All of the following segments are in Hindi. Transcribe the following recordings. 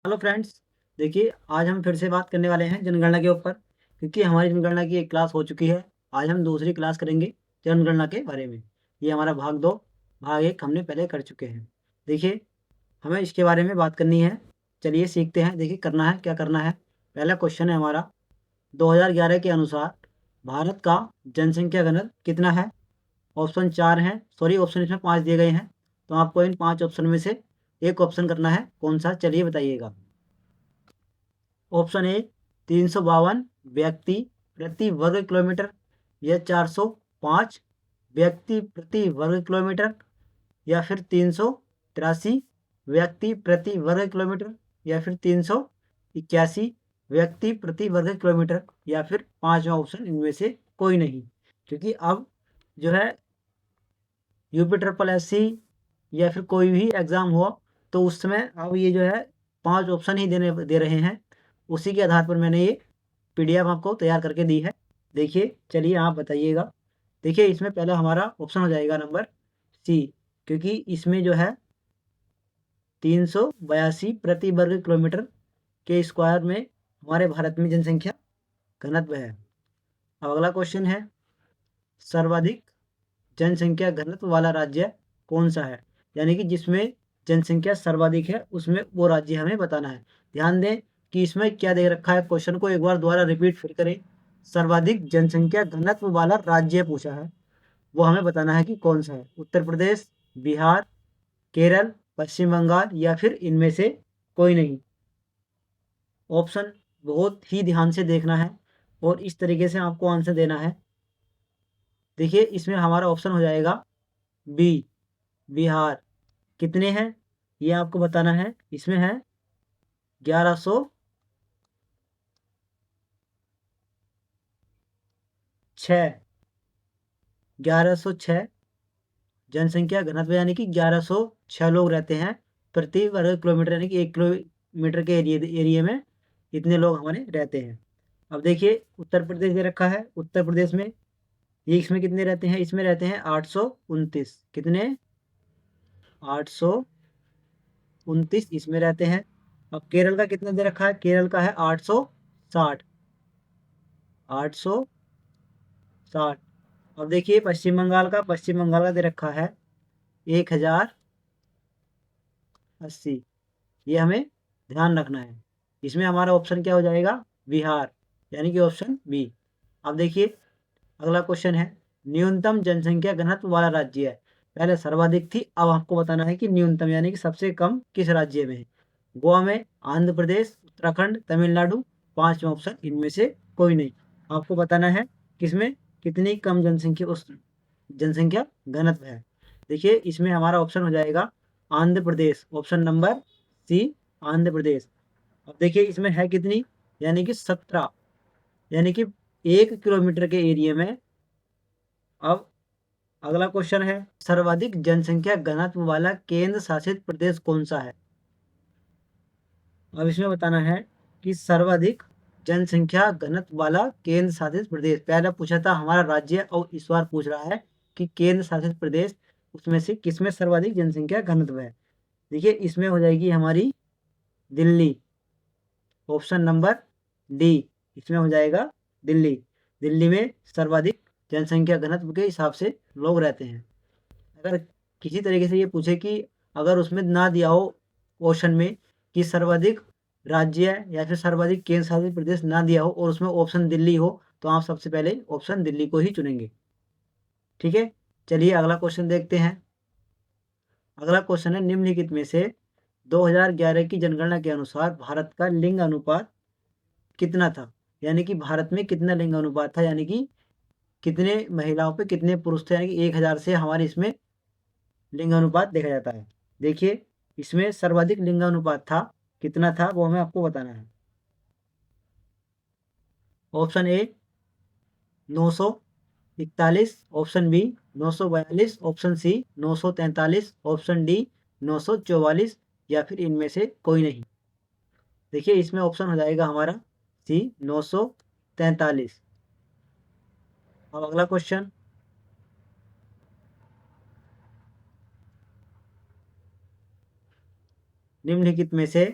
Hello friends. देखिए, आज हम फिर से बात करने वाले हैं जनगणना के ऊपर, क्योंकि हमारी जनगणना की एक क्लास हो चुकी है। आज हम दूसरी क्लास करेंगे जनगणना के बारे में। ये हमारा भाग 2, भाग 1 हमने पहले कर चुके हैं। देखिए, हमें इसके बारे में बात करनी है। चलिए सीखते हैं। देखिए, करना है क्या करना है। पहला क्वेश्चन है हमारा, 2011 के अनुसार भारत का जनसंख्या घनत्व कितना है। ऑप्शन 4 हैं, सॉरी ऑप्शन इसमें 5 दिए गए हैं, तो आपको इन 5 ऑप्शन में से एक ऑप्शन करना है। कौन सा, चलिए बताइएगा। ऑप्शन ए 352 व्यक्ति प्रति वर्ग किलोमीटर, या 405 व्यक्ति प्रति वर्ग किलोमीटर, या फिर 383 व्यक्ति प्रति वर्ग किलोमीटर, या फिर 381 व्यक्ति प्रति वर्ग किलोमीटर, या फिर पांचवा ऑप्शन इनमें से कोई नहीं। क्योंकि अब जो है UPSSC या फिर कोई भी एग्ज़ाम हो, तो उस समय अब ये जो है 5 ऑप्शन ही दे रहे हैं। उसी के आधार पर मैंने ये PDF आपको तैयार करके दी है। देखिए, चलिए आप बताइएगा। देखिए, इसमें पहला हमारा ऑप्शन हो जाएगा नंबर सी, क्योंकि इसमें जो है 382 प्रति वर्ग किलोमीटर के स्क्वायर में हमारे भारत में जनसंख्या घनत्व है। अब अगला क्वेश्चन है, सर्वाधिक जनसंख्या घनत्व वाला राज्य कौन सा है। यानी कि जिसमें जनसंख्या सर्वाधिक है, उसमें वो राज्य हमें बताना है। ध्यान दें कि इसमें क्या दे रखा है, क्वेश्चन को एक बार दोबारा रिपीट फिर करें। सर्वाधिक जनसंख्या घनत्व वाला राज्य पूछा है, वो हमें बताना है कि कौन सा है। उत्तर प्रदेश, बिहार, केरल, पश्चिम बंगाल, या फिर इनमें से कोई नहीं। ऑप्शन बहुत ही ध्यान से देखना है और इस तरीके से आपको आंसर देना है। देखिए, इसमें हमारा ऑप्शन हो जाएगा बी, बिहार। कितने हैं ये आपको बताना है। इसमें है 1106 1106 जनसंख्या घनत्व, यानी कि 1106 लोग रहते हैं प्रति वर्ग किलोमीटर, यानी कि 1 किलोमीटर के एरिया में इतने लोग हमारे रहते हैं। अब देखिए, उत्तर प्रदेश दे रखा है। उत्तर प्रदेश में ये इसमें कितने रहते हैं, इसमें रहते हैं 829। कितने, 829 इसमें रहते हैं। अब केरल का कितना दे रखा है, केरल का है 860। 860। अब देखिए, पश्चिम बंगाल का दे रखा है 1080। ये हमें ध्यान रखना है। इसमें हमारा ऑप्शन क्या हो जाएगा, बिहार, यानी कि ऑप्शन बी। अब देखिए, अगला क्वेश्चन है, न्यूनतम जनसंख्या घनत्व वाला राज्य है। पहले सर्वाधिक थी, अब आपको बताना है कि न्यूनतम, यानी कि सबसे कम किस राज्य में है। गोवा में, आंध्र प्रदेश, उत्तराखंड, तमिलनाडु, पांचवा ऑप्शन इनमें से कोई नहीं। आपको बताना है किसमें कितनी कम जनसंख्या, उस जनसंख्या घनत्व है। देखिए, इसमें हमारा ऑप्शन हो जाएगा Andhra Pradesh, option number C, Andhra Pradesh. अब देखिए, इसमें है कितनी, यानी कि 17, यानी कि 1 किलोमीटर के एरिया में। अब अगला क्वेश्चन है, सर्वाधिक जनसंख्या घनत्व वाला केंद्र शासित प्रदेश कौन सा है। अब इसमें बताना है कि सर्वाधिक जनसंख्या घनत्व वाला केंद्र शासित प्रदेश। पहला पूछा था हमारा राज्य, और इस बार पूछ रहा है कि केंद्र शासित प्रदेश, उसमें से किसमें सर्वाधिक जनसंख्या घनत्व है। देखिए, इसमें हो जाएगी हमारी दिल्ली, ऑप्शन नंबर डी, इसमें हो जाएगा दिल्ली। दिल्ली में सर्वाधिक जनसंख्या घनत्व के हिसाब से लोग रहते हैं। अगर किसी तरीके से ये पूछे कि अगर उसमें ना दिया हो क्वेश्चन में कि सर्वाधिक राज्य या फिर सर्वाधिक केंद्र शासित प्रदेश ना दिया हो और उसमें ऑप्शन दिल्ली हो, तो आप सबसे पहले ऑप्शन दिल्ली को ही चुनेंगे। ठीक है, चलिए अगला क्वेश्चन देखते हैं। अगला क्वेश्चन है, निम्नलिखित में से 2011 की जनगणना के अनुसार भारत का लिंग अनुपात कितना था। यानी कि भारत में कितना लिंग अनुपात था, यानी कि कितने महिलाओं पे कितने पुरुष थे, यानी कि 1000 से हमारे इसमें लिंगानुपात देखा जाता है। देखिए, इसमें सर्वाधिक लिंगानुपात था, कितना था वो हमें आपको बताना है। Option A 941, option B 942, option C 943, option D 944, या फिर इनमें से कोई नहीं। देखिए, इसमें ऑप्शन हो जाएगा हमारा सी 943। अब अगला क्वेश्चन, निम्नलिखित में से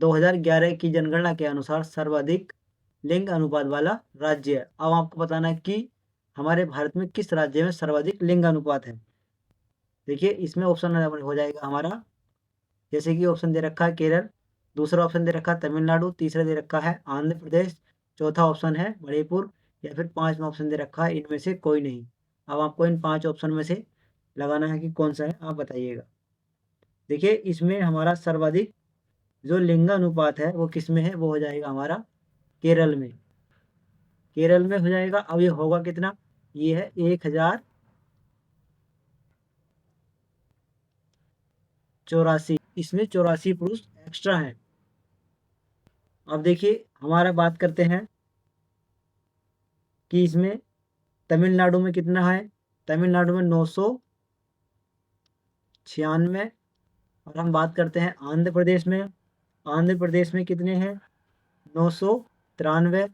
2011 की जनगणना के अनुसार सर्वाधिक लिंग अनुपात वाला राज्य है। अब आपको बताना है कि हमारे भारत में किस राज्य में सर्वाधिक लिंग अनुपात है। देखिए इसमें ऑप्शन हो जाएगा हमारा, जैसे कि ऑप्शन दे रखा है केरल, दूसरा ऑप्शन दे रखा है तमिलनाडु, तीसरा दे रखा है आंध्र प्रदेश, चौथा ऑप्शन है मणिपुर, या फिर पांचवा ऑप्शन दे रखा है इनमें से कोई नहीं। अब आपको इन 5 ऑप्शन में से लगाना है कि कौन सा है, आप बताइएगा। देखिए इसमें हमारा सर्वाधिक जो लिंगानुपात है वो किस में है, वो हो जाएगा हमारा केरल में। केरल में हो जाएगा। अब ये होगा कितना, ये है 1084, इसमें 84 पुरुष एक्स्ट्रा हैं। अब देखिए हमारा बात करते हैं कि इसमें तमिलनाडु में कितना है। तमिलनाडु में 996। और हम बात करते हैं आंध्र प्रदेश में, आंध्र प्रदेश में कितने हैं, 993।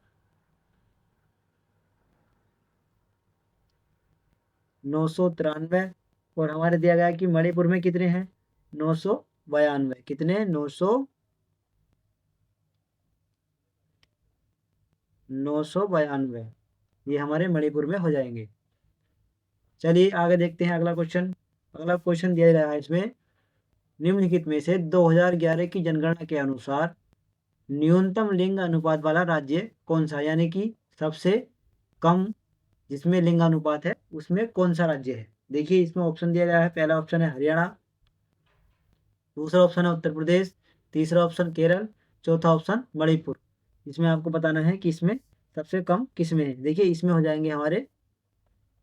993। और हमारे दिया गया कि मणिपुर में कितने हैं, 992। कितने, 992, ये हमारे मणिपुर में हो जाएंगे। चलिए आगे देखते हैं अगला क्वेश्चन। अगला क्वेश्चन दिया गया है इसमें, निम्नलिखित में से 2011 की जनगणना के अनुसार न्यूनतम लिंग अनुपात वाला राज्य कौन सा, यानी कि सबसे कम जिसमें लिंग अनुपात है उसमें कौन सा राज्य है। देखिए इसमें ऑप्शन दिया गया है, पहला ऑप्शन है हरियाणा, दूसरा ऑप्शन है उत्तर प्रदेश, तीसरा ऑप्शन केरल, चौथा ऑप्शन मणिपुर। इसमें आपको बताना है कि इसमें सबसे कम किस में है। देखिए इसमें हो जाएंगे हमारे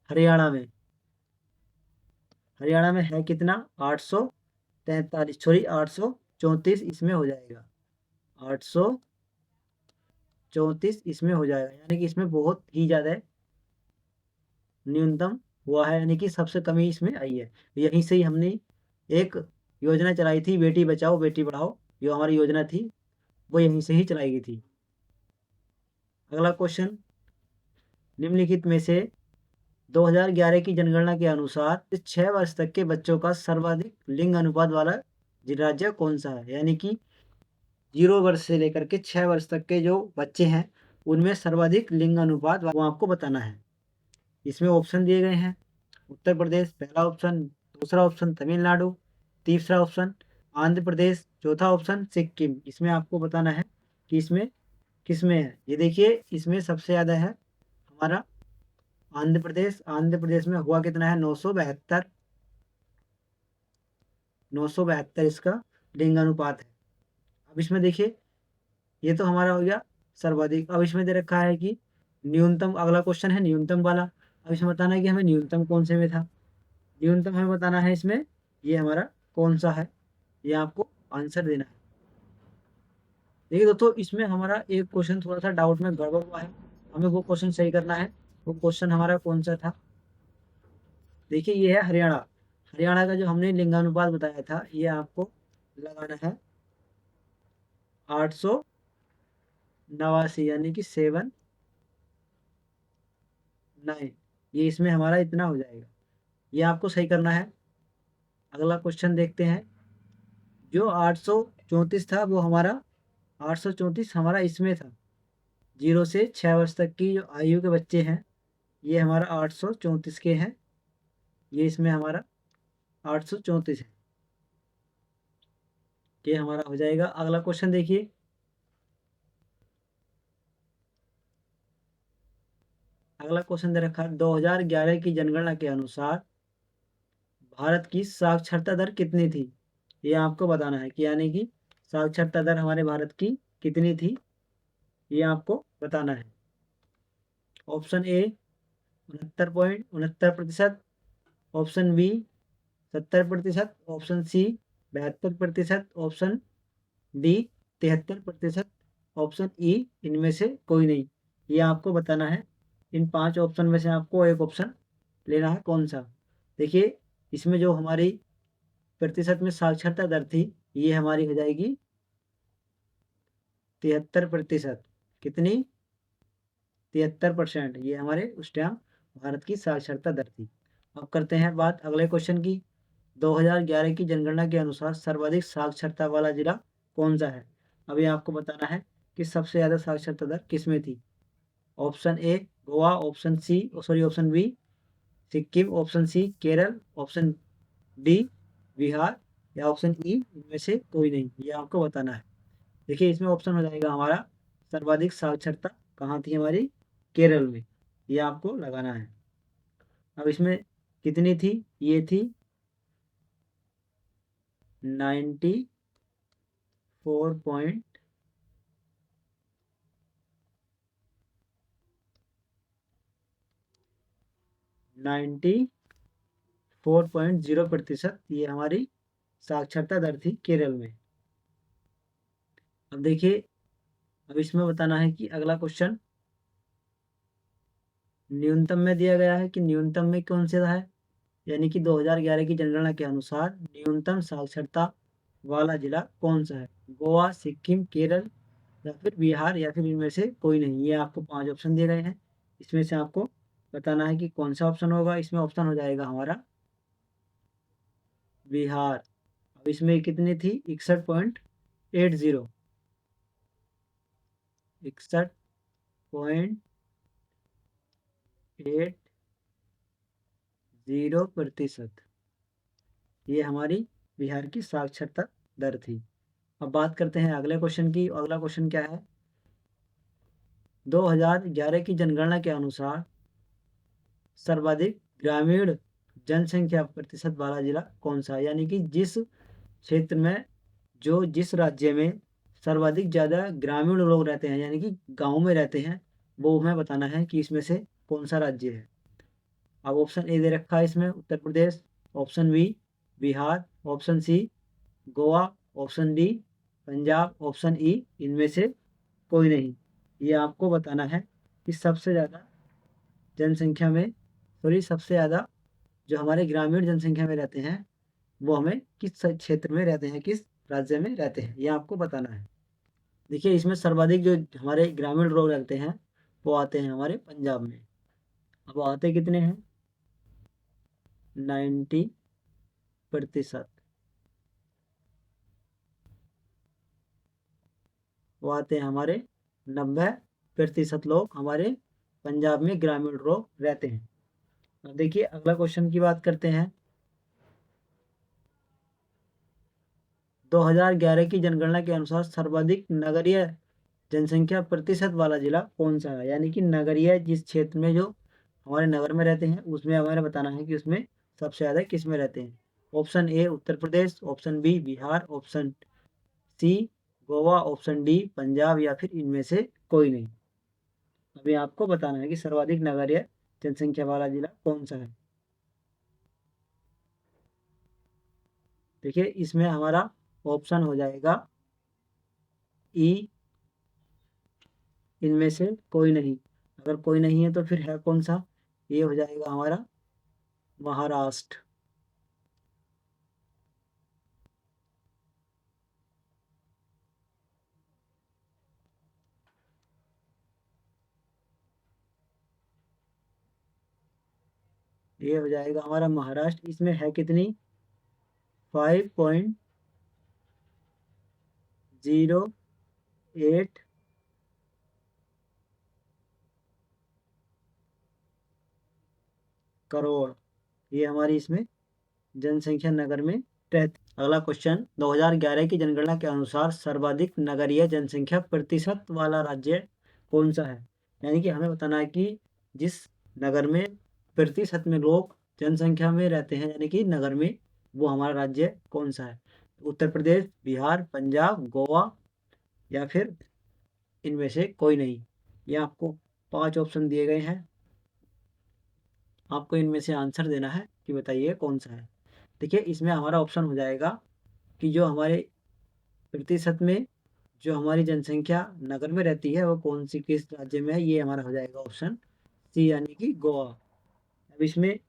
हरियाणा में। हरियाणा में है कितना, 843, सॉरी 834 इसमें हो जाएगा। 834 इसमें हो जाएगा, यानी कि इसमें बहुत ही ज़्यादा न्यूनतम हुआ है, यानी कि सबसे कमी इसमें आई है। यहीं से ही हमने एक योजना चलाई थी, बेटी बचाओ बेटी पढ़ाओ, जो हमारी योजना थी वो यहीं से ही चलाई गई थी। अगला क्वेश्चन, निम्नलिखित में से 2011 की जनगणना के अनुसार 6 वर्ष तक के बच्चों का सर्वाधिक लिंग अनुपात वाला राज्य कौन सा है, यानी कि 0 वर्ष से लेकर के 6 वर्ष तक के जो बच्चे हैं उनमें सर्वाधिक लिंग अनुपात वो आपको बताना है। इसमें ऑप्शन दिए गए हैं, उत्तर प्रदेश पहला ऑप्शन, दूसरा ऑप्शन तमिलनाडु, तीसरा ऑप्शन आंध्र प्रदेश, चौथा ऑप्शन सिक्किम। इसमें आपको बताना है कि इसमें किसमें है। ये देखिए इसमें सबसे ज़्यादा है हमारा आंध्र प्रदेश। आंध्र प्रदेश में हुआ कितना है, 972। 972 इसका लिंग अनुपात है। अब इसमें देखिए ये तो हमारा हो गया सर्वाधिक। अब इसमें दे रखा है कि न्यूनतम, अगला क्वेश्चन है न्यूनतम वाला। अब इसमें बताना है कि हमें न्यूनतम कौन से में था, न्यूनतम हमें बताना है इसमें ये हमारा कौन सा है, ये आपको आंसर देना है। देखिए दोस्तों इसमें हमारा एक क्वेश्चन थोड़ा सा डाउट में गड़बड़ हुआ है, हमें वो क्वेश्चन सही करना है। वो क्वेश्चन हमारा कौन सा था, देखिए ये है हरियाणा। हरियाणा का जो हमने लिंगानुपात बताया था ये आपको लगाना है 889, यानी कि 79। ये इसमें हमारा इतना हो जाएगा, ये आपको सही करना है। अगला क्वेश्चन देखते हैं, जो 834 था वो हमारा 834 हमारा इसमें था, 0 से 6 वर्ष तक की जो आयु के बच्चे हैं ये हमारा 834 के हैं, ये इसमें हमारा 834 है, ये हमारा हो जाएगा। अगला क्वेश्चन देखिए, अगला क्वेश्चन दे रखा है 2011 की जनगणना के अनुसार भारत की साक्षरता दर कितनी थी, ये आपको बताना है कि यानी कि साक्षरता दर हमारे भारत की कितनी थी, ये आपको बताना है। Option A 69.69%, option B 70%, option C 72%, option D 73%, option E इनमें से कोई नहीं। ये आपको बताना है, इन 5 ऑप्शन में से आपको एक ऑप्शन लेना है, कौन सा। देखिए इसमें जो हमारी प्रतिशत में साक्षरता दर थी ये हमारी हो जाएगी 73%। कितनी, 73%, ये हमारे उस टाइम भारत की साक्षरता दर थी। अब करते हैं बात अगले क्वेश्चन की, 2011 की जनगणना के अनुसार सर्वाधिक साक्षरता वाला जिला कौन सा है। अभी आपको बताना है कि सबसे ज़्यादा साक्षरता दर किसमें थी। Option A Goa, option B Sikkim, option C Kerala, option D Bihar या ऑप्शन ई इनमें से कोई नहीं, ये आपको बताना है। देखिए इसमें ऑप्शन हो जाएगा हमारा सर्वाधिक साक्षरता कहाँ थी हमारी, केरल में, ये आपको लगाना है। अब इसमें कितनी थी, ये थी 94.0% ये हमारी साक्षरता दर थी केरल में। अब देखिए, अब इसमें बताना है कि अगला क्वेश्चन न्यूनतम में दिया गया है कि न्यूनतम में कौन सा है, यानी कि 2011 की जनगणना के अनुसार न्यूनतम साक्षरता वाला जिला कौन सा है, गोवा, सिक्किम, केरल या फिर बिहार या फिर इनमें से कोई नहीं। ये आपको 5 ऑप्शन दिए गए हैं, इसमें से आपको बताना है कि कौन सा ऑप्शन होगा। इसमें ऑप्शन हो जाएगा हमारा बिहार। अब इसमें कितनी थी, 61.80, 61.80%, ये हमारी बिहार की साक्षरता दर थी। अब बात करते हैं अगले क्वेश्चन की। अगला क्वेश्चन क्या है, 2011 की जनगणना के अनुसार सर्वाधिक ग्रामीण जनसंख्या प्रतिशत वाला जिला कौन सा है, यानी कि जिस क्षेत्र में, जिस राज्य में सर्वाधिक ज़्यादा ग्रामीण लोग रहते हैं, यानी कि गाँव में रहते हैं, वो हमें बताना है कि इसमें से कौन सा राज्य है। अब ऑप्शन ए दे रखा है इसमें Uttar Pradesh, option B Bihar, option C Goa, option D Punjab, option E इनमें से कोई नहीं। ये आपको बताना है कि सबसे ज़्यादा जनसंख्या में, सबसे ज़्यादा जो हमारे ग्रामीण जनसंख्या में रहते हैं वो हमें किस क्षेत्र में रहते हैं, किस राज्य में रहते हैं, ये आपको बताना है। देखिए इसमें सर्वाधिक जो हमारे ग्रामीण लोग रहते हैं वो आते हैं हमारे पंजाब में। अब आते कितने हैं, 90%। वो आते हैं हमारे 90% लोग हमारे पंजाब में ग्रामीण लोग रहते हैं। अब देखिए अगला क्वेश्चन की बात करते हैं। 2011 की जनगणना के अनुसार सर्वाधिक नगरीय जनसंख्या प्रतिशत वाला जिला कौन सा है, यानी कि नगरीय जिस क्षेत्र में जो हमारे नगर में रहते हैं उसमें हमारे बताना है कि उसमें सबसे ज़्यादा किस में रहते हैं। Option A Uttar Pradesh, option B Bihar, option C Goa, option D Punjab या फिर इनमें से कोई नहीं। अभी आपको बताना है कि सर्वाधिक नगरीय जनसंख्या वाला जिला कौन सा है। देखिए इसमें हमारा ऑप्शन हो जाएगा ई, इनमें से कोई नहीं। अगर कोई नहीं है तो फिर है कौन सा, ये हो जाएगा हमारा महाराष्ट्र। ये हो जाएगा हमारा महाराष्ट्र। इसमें है कितनी, 5.08 करोड़, ये हमारी इसमें जनसंख्या नगर में रहती। अगला क्वेश्चन, 2011 की जनगणना के अनुसार सर्वाधिक नगरीय जनसंख्या प्रतिशत वाला राज्य कौन सा है, यानी कि हमें बताना है कि जिस नगर में प्रतिशत में लोग जनसंख्या में रहते हैं, यानी कि नगर में, वो हमारा राज्य कौन सा है। उत्तर प्रदेश, बिहार, पंजाब, गोवा या फिर इनमें से कोई नहीं। ये आपको 5 ऑप्शन दिए गए हैं, आपको इनमें से आंसर देना है कि बताइए कौन सा है। देखिए इसमें हमारा ऑप्शन हो जाएगा कि जो हमारे प्रतिशत में जो हमारी जनसंख्या नगर में रहती है वो कौन सी किस राज्य में है, ये हमारा हो जाएगा ऑप्शन सी, यानी कि गोवा। अब इसमें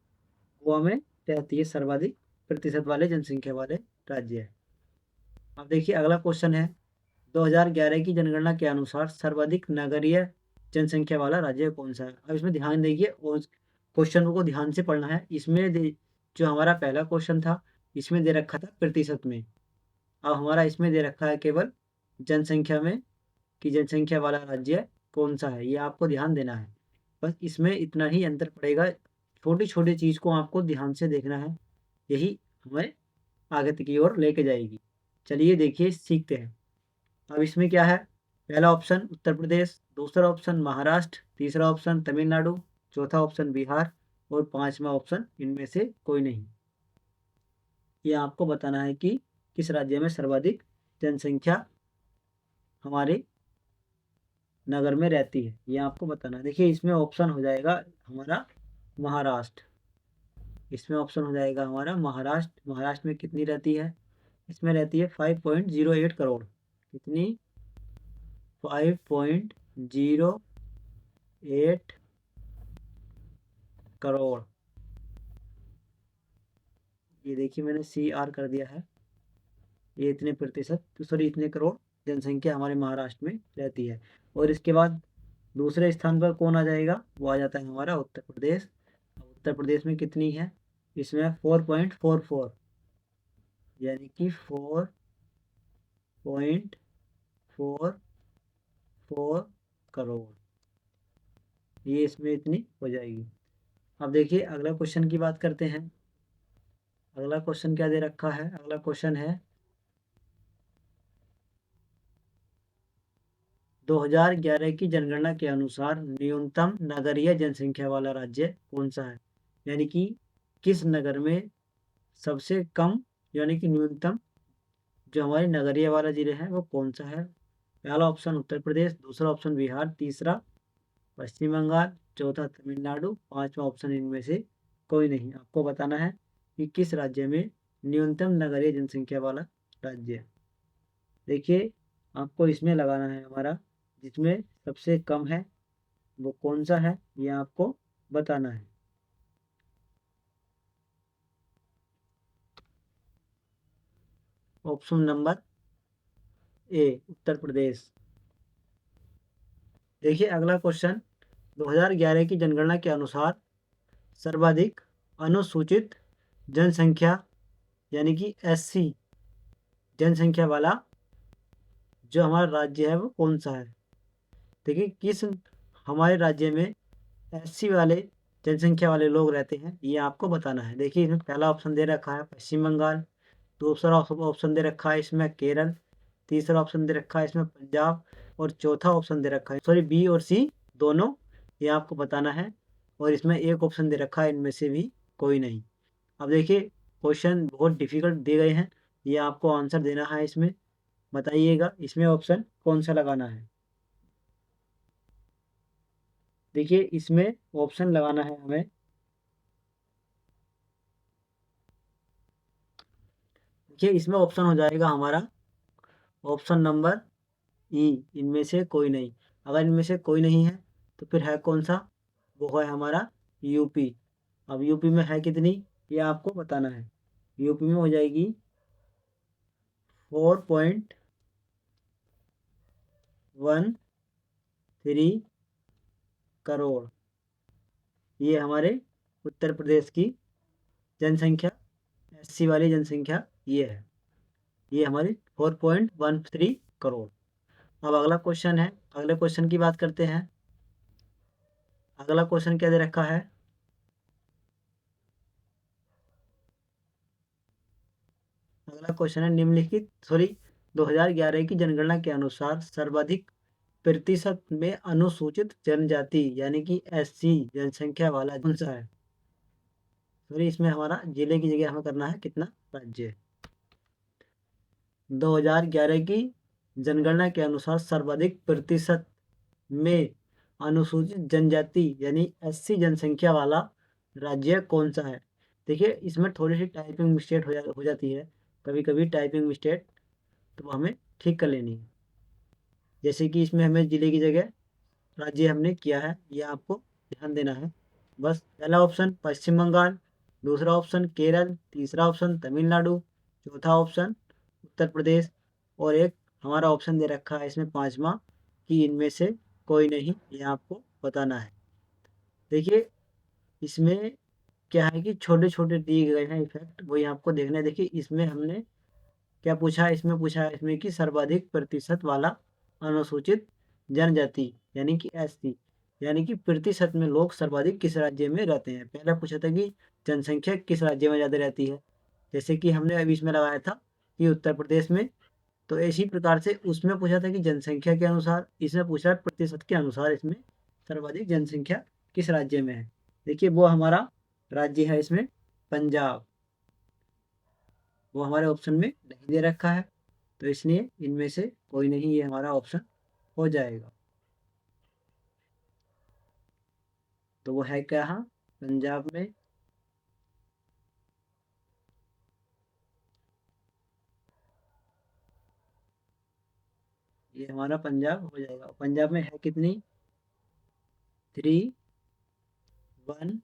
गोवा में रहती है सर्वाधिक प्रतिशत वाले जनसंख्या वाले राज्य है। अब देखिए अगला क्वेश्चन है, 2011 की जनगणना के अनुसार सर्वाधिक नगरीय जनसंख्या वाला राज्य कौन सा है। अब इसमें ध्यान देखिए और क्वेश्चन को ध्यान से पढ़ना है। इसमें जो हमारा पहला क्वेश्चन था इसमें दे रखा था प्रतिशत में, अब हमारा इसमें दे रखा है केवल जनसंख्या में कि जनसंख्या वाला राज्य कौन सा है, ये आपको ध्यान देना है। बस इसमें इतना ही अंतर पड़ेगा, छोटी छोटी चीज़ को आपको ध्यान से देखना है, यही हमें आगे तक की ओर लेके जाएगी। चलिए देखिए सीखते हैं। अब इसमें क्या है, पहला ऑप्शन उत्तर प्रदेश, दूसरा ऑप्शन महाराष्ट्र, तीसरा ऑप्शन तमिलनाडु, चौथा ऑप्शन बिहार और पांचवा ऑप्शन इनमें से कोई नहीं। ये आपको बताना है कि किस राज्य में सर्वाधिक जनसंख्या हमारे नगर में रहती है, ये आपको बताना है। देखिए इसमें ऑप्शन हो जाएगा हमारा महाराष्ट्र, इसमें ऑप्शन हो जाएगा हमारा महाराष्ट्र। महाराष्ट्र में कितनी रहती है, इसमें रहती है 5.08 करोड़। कितनी, 5.08 करोड़। ये देखिए मैंने CR कर दिया है, ये इतने प्रतिशत, तो सॉरी इतने करोड़ जनसंख्या हमारे महाराष्ट्र में रहती है। और इसके बाद दूसरे स्थान पर कौन आ जाएगा, वो आ जाता है हमारा उत्तर प्रदेश। उत्तर प्रदेश में कितनी है, इसमें 4.44, यानी कि 4.44 करोड़, ये इसमें इतनी हो जाएगी। अब देखिए अगला क्वेश्चन की बात करते हैं। अगला क्वेश्चन क्या दे रखा है, अगला क्वेश्चन है 2011 की जनगणना के अनुसार न्यूनतम नगरीय जनसंख्या वाला राज्य कौन सा है, यानी कि किस नगर में सबसे कम यानी कि न्यूनतम जो हमारे नगरीय वाला जिले हैं वो कौन सा है। पहला ऑप्शन उत्तर प्रदेश, दूसरा ऑप्शन बिहार, तीसरा पश्चिम बंगाल, चौथा तमिलनाडु, पांचवा ऑप्शन इनमें से कोई नहीं। आपको बताना है कि किस राज्य में न्यूनतम नगरीय जनसंख्या वाला राज्य है। देखिए आपको इसमें लगाना है हमारा, जिसमें सबसे कम है वो कौन सा है, ये आपको बताना है। ऑप्शन नंबर ए उत्तर प्रदेश। देखिए अगला क्वेश्चन, 2011 की जनगणना के अनुसार सर्वाधिक अनुसूचित जनसंख्या यानी कि SC जनसंख्या वाला जो हमारा राज्य है वो कौन सा है। देखिए किस हमारे राज्य में SC वाले जनसंख्या वाले लोग रहते हैं, ये आपको बताना है। देखिए इसमें पहला ऑप्शन दे रखा है पश्चिम बंगाल, दूसरा ऑप्शन दे रखा है इसमें केरल, तीसरा ऑप्शन दे रखा है इसमें पंजाब और चौथा ऑप्शन दे रखा है, सॉरी B और C दोनों, ये आपको बताना है। और इसमें एक ऑप्शन दे रखा है इनमें से भी कोई नहीं। अब देखिए क्वेश्चन बहुत डिफिकल्ट दिए गए हैं, ये आपको आंसर देना है। इसमें बताइएगा इसमें ऑप्शन कौन सा लगाना है। देखिए इसमें ऑप्शन लगाना है हमें, देखिए इसमें ऑप्शन हो जाएगा हमारा ऑप्शन नंबर E, इनमें से कोई नहीं। अगर इनमें से कोई नहीं है तो फिर है कौन सा, वो है हमारा यूपी। अब यूपी में है कितनी, ये आपको बताना है। यूपी में हो जाएगी 4.13 करोड़। ये हमारे उत्तर प्रदेश की जनसंख्या, SC वाली जनसंख्या ये है, ये हमारी 4.13 करोड़। अब अगला क्वेश्चन है, अगले क्वेश्चन की बात करते हैं। अगला क्वेश्चन क्या दे रखा है, अगला क्वेश्चन है निम्नलिखित 2011 की जनगणना के अनुसार सर्वाधिक प्रतिशत में अनुसूचित जनजाति यानी कि SC जनसंख्या वाला कौन सा है। सॉरी इसमें हमारा जिले की जगह हमें करना है कितना राज्य। 2011 की जनगणना के अनुसार सर्वाधिक प्रतिशत में अनुसूचित जनजाति यानी SC जनसंख्या वाला राज्य कौन सा है। देखिए इसमें थोड़ी सी टाइपिंग मिस्टेक हो जाती है, कभी कभी टाइपिंग मिस्टेक, तो हमें ठीक कर लेनी है। जैसे कि इसमें हमें जिले की जगह राज्य हमने किया है, ये आपको ध्यान देना है। बस पहला ऑप्शन पश्चिम बंगाल, दूसरा ऑप्शन केरल, तीसरा ऑप्शन तमिलनाडु, चौथा ऑप्शन उत्तर प्रदेश और एक हमारा ऑप्शन दे रखा है इसमें पांचवा कि इनमें से कोई नहीं, ये आपको बताना है। देखिए इसमें क्या है कि छोटे छोटे दिए गए हैं इफेक्ट, वही आपको देखना है। देखिए इसमें हमने क्या पूछा है इसमें? पूछा है इसमें कि सर्वाधिक प्रतिशत वाला अनुसूचित जनजाति यानी कि एससी, यानी कि प्रतिशत में लोग सर्वाधिक किस राज्य में रहते हैं। पहला पूछा था कि जनसंख्या किस राज्य में ज़्यादा रहती है, जैसे कि हमने अभी इसमें लगाया था कि उत्तर प्रदेश में। तो इसी प्रकार से उसमें पूछा था कि जनसंख्या के अनुसार, इसमें पूछा है प्रतिशत के अनुसार इसमें सर्वाधिक जनसंख्या किस राज्य में है। देखिए वो हमारा राज्य है इसमें पंजाब, वो हमारे ऑप्शन में नहीं दे रखा है, तो इसलिए इनमें से कोई नहीं, ये हमारा ऑप्शन हो जाएगा। तो वो है क्या? हाँ, पंजाब में। ये हमारा पंजाब हो जाएगा। पंजाब में है कितनी? 3, 1।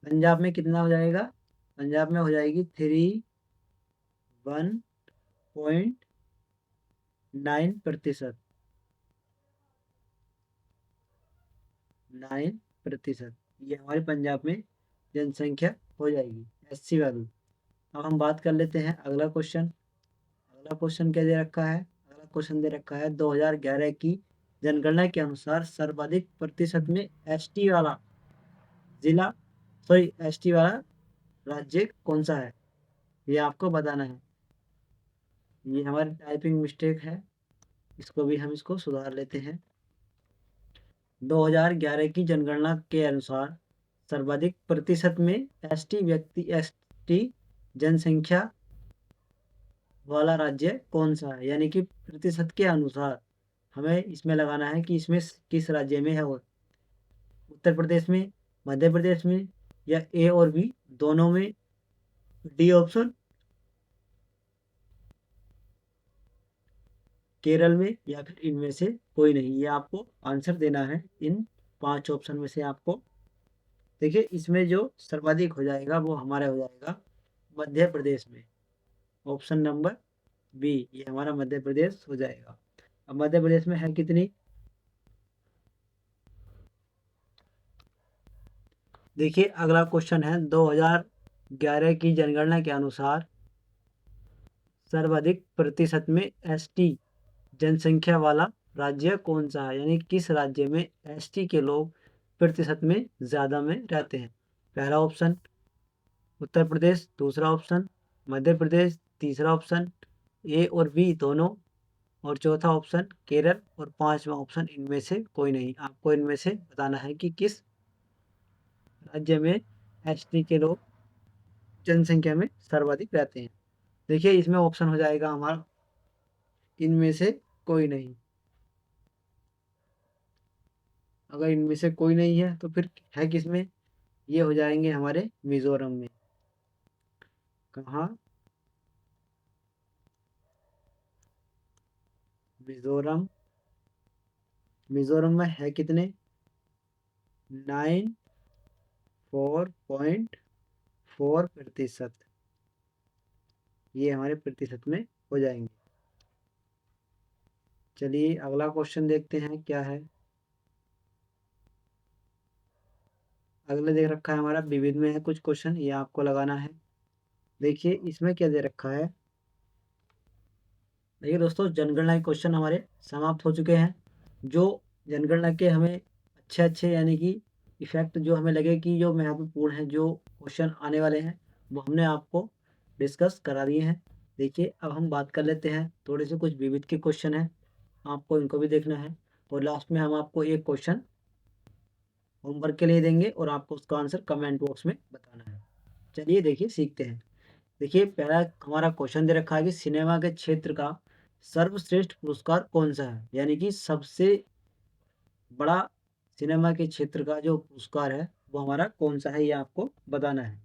पंजाब में कितना हो जाएगा? पंजाब में हो जाएगी 3, 1.9%। 9%, ये हमारे पंजाब में जनसंख्या हो जाएगी एससी वाली। अब हम बात कर लेते हैं अगला क्वेश्चन। अगला क्वेश्चन क्या दे रखा है? अगला क्वेश्चन दे रखा है 2011 की जनगणना के अनुसार सर्वाधिक प्रतिशत में एसटी वाला जिला, सॉरी एसटी वाला राज्य कौन सा है, ये आपको बताना है। ये हमारी टाइपिंग मिस्टेक है, इसको भी हम इसको सुधार लेते हैं। 2011 की जनगणना के अनुसार सर्वाधिक प्रतिशत में एसटी जनसंख्या वाला राज्य कौन सा है, यानी कि प्रतिशत के अनुसार हमें इसमें लगाना है कि इसमें किस राज्य में है वो। उत्तर प्रदेश में, मध्य प्रदेश में, या ए और बी दोनों में, डी ऑप्शन, केरल में, या फिर इनमें से कोई नहीं। ये आपको आंसर देना है इन 5 ऑप्शन में से आपको। देखिए इसमें जो सर्वाधिक हो जाएगा वो हमारा हो जाएगा मध्य प्रदेश में, ऑप्शन नंबर बी, ये हमारा मध्य प्रदेश हो जाएगा। अब मध्य प्रदेश में है कितनी? देखिए अगला क्वेश्चन है 2011 की जनगणना के अनुसार सर्वाधिक प्रतिशत में एसटी जनसंख्या वाला राज्य कौन सा है, यानी किस राज्य में एसटी के लोग प्रतिशत में ज़्यादा में रहते हैं। पहला ऑप्शन उत्तर प्रदेश, दूसरा ऑप्शन मध्य प्रदेश, तीसरा ऑप्शन ए और बी दोनों, और चौथा ऑप्शन केरल, और पांचवा ऑप्शन इनमें से कोई नहीं। आपको इनमें से बताना है कि किस राज्य में एसटी के लोग जनसंख्या में सर्वाधिक रहते हैं। देखिए इसमें ऑप्शन हो जाएगा हमारा इनमें से कोई नहीं। अगर इनमें से कोई नहीं है तो फिर है किसमें? ये हो जाएंगे हमारे मिजोरम में। कहाँ? मिजोरम। मिजोरम में है कितने? 94.4%। ये हमारे प्रतिशत में हो जाएंगे। चलिए अगला क्वेश्चन देखते हैं क्या है। अगले दे रखा है हमारा विविध में है कुछ क्वेश्चन, ये आपको लगाना है। देखिए इसमें क्या दे रखा है। देखिए दोस्तों जनगणना के क्वेश्चन हमारे समाप्त हो चुके हैं। जो जनगणना के हमें अच्छे अच्छे यानी कि इफेक्ट जो हमें लगे कि जो महत्वपूर्ण है, जो क्वेश्चन आने वाले हैं, वो हमने आपको डिस्कस करा दिए हैं। देखिए अब हम बात कर लेते हैं, थोड़े से कुछ विविध के क्वेश्चन हैं, आपको इनको भी देखना है, और लास्ट में हम आपको एक क्वेश्चन होमवर्क के लिए देंगे और आपको उसका आंसर कमेंट बॉक्स में बताना है। चलिए देखिए सीखते हैं। देखिए पहला हमारा क्वेश्चन दे रखा है कि सिनेमा के क्षेत्र का सर्वश्रेष्ठ पुरस्कार कौन सा है, यानी कि सबसे बड़ा सिनेमा के क्षेत्र का जो पुरस्कार है वो हमारा कौन सा है, ये आपको बताना है।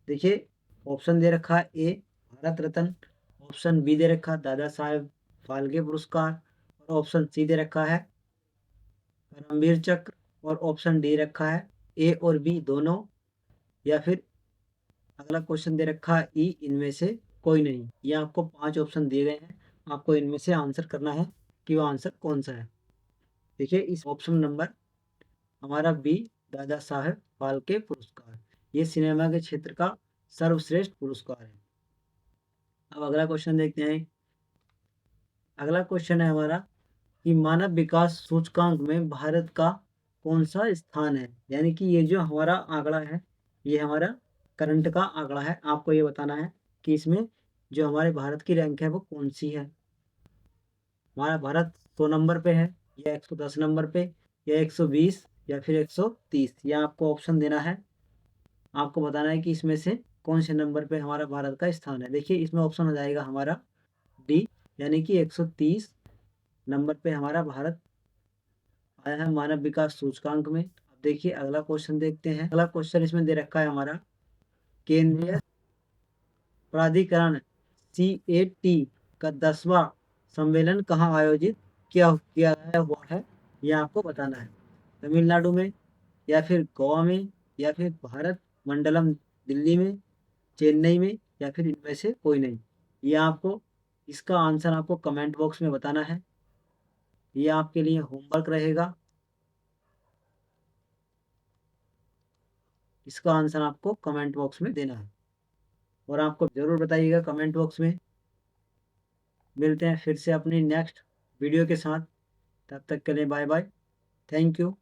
देखिए ऑप्शन दे रखा है ए भारत रत्न, ऑप्शन बी दे रखा है दादा साहेब फाल्के पुरस्कार, और ऑप्शन सी दे रखा है परमवीर चक्र, और ऑप्शन डी रखा है ए और बी दोनों, या फिर अगला क्वेश्चन दे रखा है ई इनमें से कोई नहीं। ये आपको 5 ऑप्शन दिए गए हैं, आपको इनमें से आंसर करना है कि वो आंसर कौन सा है। देखिए इस ऑप्शन नंबर हमारा बी दादा साहेब फाल्के पुरस्कार, ये सिनेमा के क्षेत्र का सर्वश्रेष्ठ पुरस्कार है। अब अगला क्वेश्चन देखते हैं। अगला क्वेश्चन है हमारा कि मानव विकास सूचकांक में भारत का कौन सा स्थान है। यानी कि ये जो हमारा आंकड़ा है, ये हमारा करंट का आंकड़ा है। आपको ये बताना है कि इसमें जो हमारे भारत की रैंक है वो कौन सी है। हमारा भारत 100 नंबर पे है, या 110 नंबर पे, या 120, या फिर 130। यह आपको ऑप्शन देना है। आपको बताना है कि इसमें से कौन से नंबर पे हमारा भारत का स्थान है। देखिए इसमें ऑप्शन हो जाएगा हमारा डी, यानी कि 130 नंबर पे हमारा भारत आया है मानव विकास सूचकांक में। अब देखिए अगला क्वेश्चन देखते हैं। अगला क्वेश्चन इसमें दे रखा है हमारा, केंद्रीय प्राधिकरण CAT का 10वां सम्मेलन कहाँ आयोजित किया किया गया हुआ है, यह आपको बताना है। तमिलनाडु में, या फिर गोवा में, या फिर भारत मंडलम दिल्ली में, चेन्नई में, या फिर इनमें से कोई नहीं। ये आपको इसका आंसर आपको कमेंट बॉक्स में बताना है। ये आपके लिए होमवर्क रहेगा। इसका आंसर आपको कमेंट बॉक्स में देना है और आपको ज़रूर बताइएगा कमेंट बॉक्स में। मिलते हैं फिर से अपनी नेक्स्ट वीडियो के साथ। तब तक के लिए बाय बाय। Thank you.